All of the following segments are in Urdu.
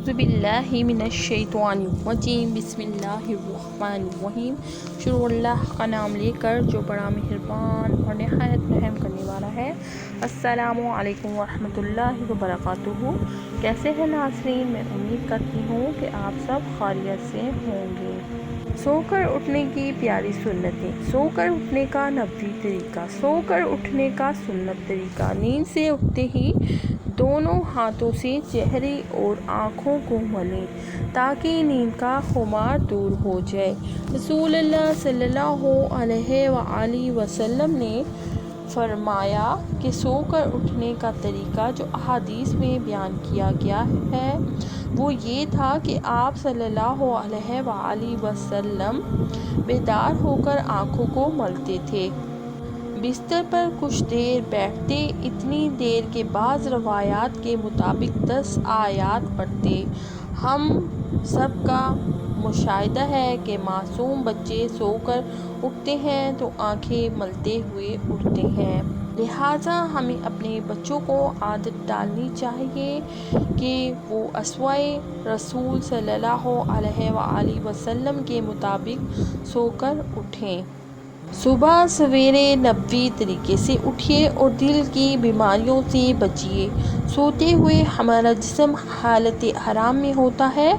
اعوذ باللہ من الشیطان الرجیم بسم اللہ الرحمن الرحیم۔ شروع اللہ کا نام لے کر جو بڑا مہربان اور نہایت رحم کرنے والا ہے۔ السلام علیکم ورحمۃ اللہ وبرکاتہ۔ کیسے ہیں ناظرین؟ میں امید کرتی ہوں کہ آپ سب خیریت سے ہوں گے۔ سو کر اٹھنے کی پیاری سنتیں۔ سو کر اٹھنے کا نبوی طریقہ۔ سو کر اٹھنے کا سنت طریقہ۔ نیند سے اٹھتے ہی دونوں ہاتھوں سے چہرے اور آنکھوں کو ملیں تاکہ نیند کا خمار دور ہو جائے۔ رسول اللہ صلی اللہ علیہ وآلہ وسلم نے فرمایا کہ سو کر اٹھنے کا طریقہ جو احادیث میں بیان کیا گیا ہے وہ یہ تھا کہ آپ صلی اللہ علیہ وآلہ وسلم بیدار ہو کر آنکھوں کو ملتے تھے، بستر پر کچھ دیر بیٹھتے، اتنی دیر کے بعض روایات کے مطابق 10 آیات پڑھتے۔ ہم سب کا مشاہدہ ہے کہ معصوم بچے سو کر اٹھتے ہیں تو آنکھیں ملتے ہوئے اٹھتے ہیں، لہٰذا ہمیں اپنے بچوں کو عادت ڈالنی چاہیے کہ وہ اسوۂ رسول صلی اللہ علیہ وآلہ وسلم کے مطابق سو کر اٹھیں۔ صبح سویرے نبوی طریقے سے اٹھیے اور دل کی بیماریوں سے بچیے۔ سوتے ہوئے ہمارا جسم حالت آرام میں ہوتا ہے۔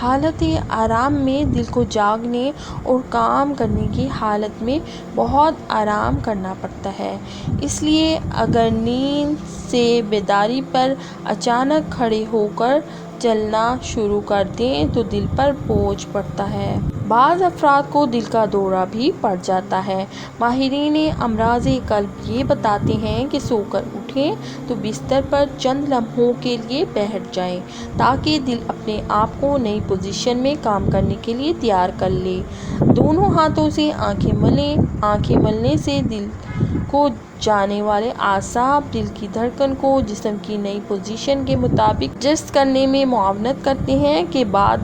حالت آرام میں دل کو جاگنے اور کام کرنے کی حالت میں بہت آرام کرنا پڑتا ہے، اس لیے اگر نیند سے بیداری پر اچانک کھڑے ہو کر چلنا شروع کر دیں تو دل پر بوجھ پڑتا ہے۔ بعض افراد کو دل کا دورہ بھی پڑ جاتا ہے۔ ماہرین امراض قلب یہ بتاتے ہیں کہ سو کر اٹھیں تو بستر پر چند لمحوں کے لیے بیٹھ جائیں تاکہ دل اپنے آپ کو نئی پوزیشن میں کام کرنے کے لیے تیار کر لے۔ دونوں ہاتھوں سے آنکھیں ملیں۔ آنکھیں ملنے سے دل کو جانے والے اعصاب دل کی دھڑکن کو جسم کی نئی پوزیشن کے مطابق ایڈجسٹ کرنے میں معاونت کرتے ہیں کے بعد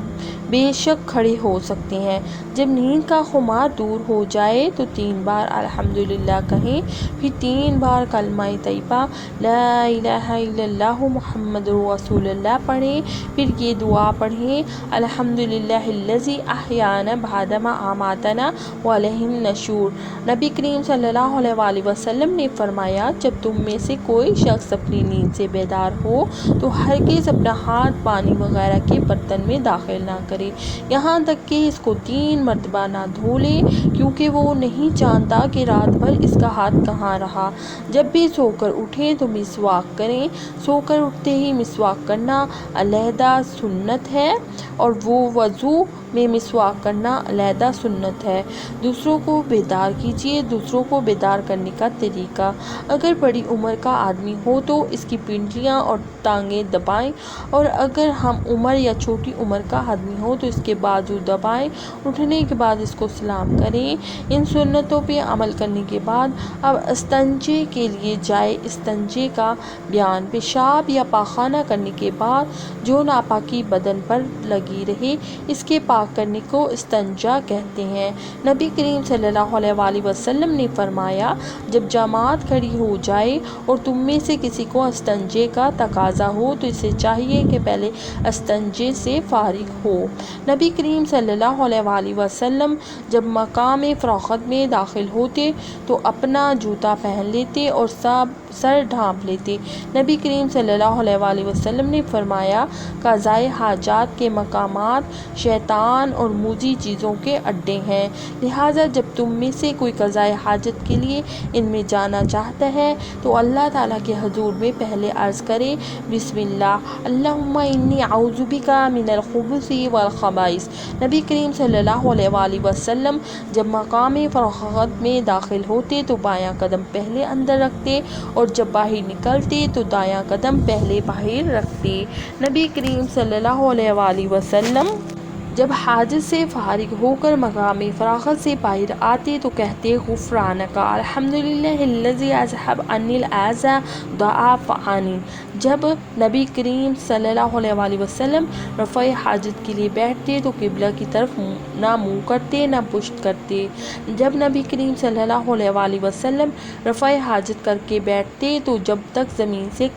بے شک کھڑے ہو سکتے ہیں۔ جب نیند کا خمار دور ہو جائے تو 3 بار الحمدللہ کہیں، پھر 3 بار کلمہ طیبہ لا الہ الا اللہ محمد رسول اللہ پڑھیں، پھر یہ دعا پڑھیں الحمدللہ الذی احیانا بعدما اماتنا والیہ النشور۔ نبی کریم صلی اللہ علیہ وآلہ وسلم نے فرمایا جب تم میں سے کوئی شخص اپنی نیند سے بیدار ہو تو ہرگز اپنا ہاتھ پانی وغیرہ کے برتن میں داخل نہ کرے، یہاں تک کہ اس کو 3 مرتبہ نہ دھو لے، کیونکہ وہ نہیں جانتا کہ رات بھر اس کا ہاتھ کہاں رہا۔ جب بھی سو کر اٹھیں تو مسواک کریں۔ سو کر اٹھتے ہی مسواک کرنا علیحدہ سنت ہے اور وضو میں مسواک کرنا علیحدہ سنت ہے۔ دوسروں کو بیدار کیجیے۔ دوسروں کو بیدار کرنے کا طریقہ: اگر بڑی عمر کا آدمی ہو تو اس کی پنڈلیاں اور ٹانگیں دبائیں، اور اگر ہم عمر یا چھوٹی عمر کا آدمی ہو تو اس کے بازو دبائیں۔ اٹھنے کے بعد اس کو سلام کریں۔ ان سنتوں پہ عمل کرنے کے بعد اب استنجے کے لیے جائے۔ استنجے کا بیان: پیشاب یا پاخانہ کرنے کے بعد جو ناپاکی بدن پر لگی رہے اس کے پاک کرنے کو استنجا کہتے ہیں۔ نبی کریم صلی اللہ علیہ وآلہ وسلم نے فرمایا جب جماعت کھڑی ہو جائے اور تم میں سے کسی کو استنجے کا تقاضا ہو تو اسے چاہیے کہ پہلے استنجے سے فارغ ہو۔ نبی کریم صلی اللہ علیہ وآلہ وسلم جب مقام فراغت میں داخل ہوتے تو اپنا جوتا پہن لیتے اور سر ڈھانپ لیتے۔ نبی کریم صلی اللہ علیہ وآلہ وسلم نے فرمایا قضائے حاجات کے مقامات شیطان اور موذی چیزوں کے اڈے ہیں، لہٰذا جب تم میں سے کوئی قضائے حاجت کے لیے ان میں جانا چاہتا ہے تو اللہ تعالیٰ کے حضور میں پہلے عرض کرے بسم اللہ اللہم انی اعوذ بک من الخبث والخبائث۔ نبی کریم صلی اللہ علیہ وآلہ وسلم جب مقام فراغت میں داخل ہوتے تو بایاں قدم پہلے اندر رکھتے اور جب باہر نکلتے تو دایاں قدم پہلے باہر رکھتے۔ نبی کریم صلی اللہ علیہ وآلہ وسلم جب حاجت سے فارغ ہو کر مقام فراغت سے باہر آتے تو کہتے غفرانک الحمدللہ الذی اذھب عنی الاذی وعافانی۔ جب نبی کریم صلی اللہ علیہ وسلم رفع حاجت کے لیے بیٹھتے تو قبلہ کی طرف نہ منہ کرتے نہ پشت کرتے۔ جب نبی کریم صلی اللہ علیہ وسلم رفع حاجت کر کے بیٹھتے تو جب تک زمین سے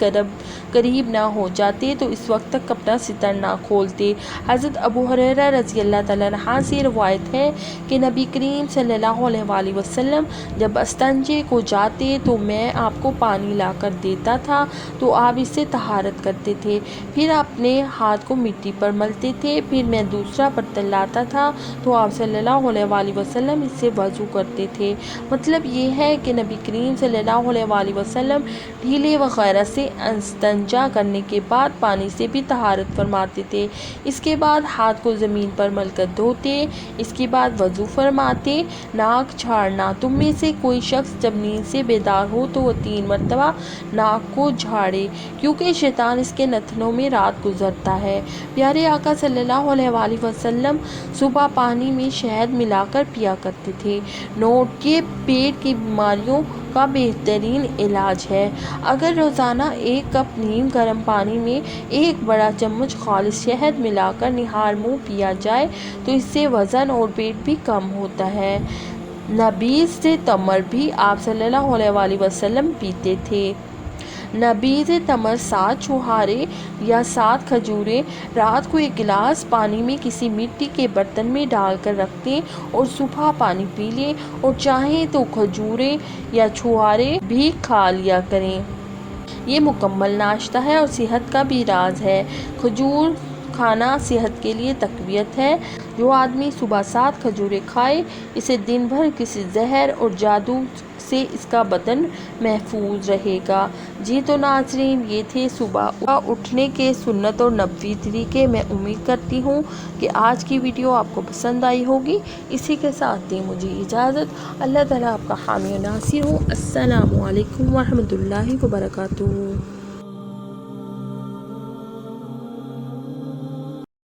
قریب نہ ہو جاتے تو اس وقت تک اپنا ستر نہ کھولتے۔ حضرت ابو ہریرہ رضی اللہ تعالیٰ عنہ سے روایت ہے کہ نبی کریم صلی اللہ علیہ وسلم جب استنجے کو جاتے تو میں آپ کو پانی لا کر دیتا تھا تو آپ اس سے طہارت کرتے تھے، پھر اپنے ہاتھ کو مٹی پر ملتے تھے، پھر میں دوسرا برتن لاتا تھا تو آپ صلی اللہ علیہ وسلم اس سے وضو کرتے تھے۔ مطلب یہ ہے کہ نبی کریم صلی اللہ علیہ وسلم ڈھیلے وغیرہ سے استنجا کرنے کے بعد پانی سے بھی طہارت فرماتے تھے، اس کے بعد ہاتھ کو زمین پر مل کر دھوتے، اس کے بعد وضو فرماتے۔ ناک جھاڑنا، تم میں سے کوئی شخص جب نیند سے بیدار ہو تو وہ 3 مرتبہ ناک کو جھاڑے کیونکہ شیطان اس کے نتنوں میں رات گزرتا ہے۔ پیارے آقا صلی اللہ علیہ وسلم صبح پانی میں شہد ملا کر پیا کرتے تھے۔ نوٹ کے پیٹ کی بیماریوں کا بہترین علاج ہے۔ اگر روزانہ 1 کپ نیم گرم پانی میں 1 بڑا چمچ خالص شہد ملا کر نہار منہ پیا جائے تو اس سے وزن اور پیٹ بھی کم ہوتا ہے۔ نبیذ تمر بھی آپ صلی اللہ علیہ وسلم پیتے تھے۔ نبیذ تمر 7 چھہارے یا 7 کھجوریں رات کو 1 گلاس پانی میں کسی مٹی کے برتن میں ڈال کر رکھ دیں اور صبح پانی پی لیں، اور چاہیں تو کھجوریں یا چھہارے بھی کھا لیا کریں۔ یہ مکمل ناشتہ ہے اور صحت کا بھی راز ہے۔ کھجور کھانا صحت کے لیے تقویت ہے۔ جو آدمی صبح 7 کھجوریں کھائے اسے دن بھر کسی زہر اور جادو سے اس کا بدن محفوظ رہے گا۔ جی تو ناظرین، یہ تھے صبح اٹھنے کے سنت اور نبوی طریقے۔ میں امید کرتی ہوں کہ آج کی ویڈیو آپ کو پسند آئی ہوگی۔ اسی کے ساتھ دیں مجھے اجازت۔ اللہ تعالیٰ آپ کا حامی و ناصر ہو۔ السلام علیکم ورحمۃ اللہ وبرکاتہ۔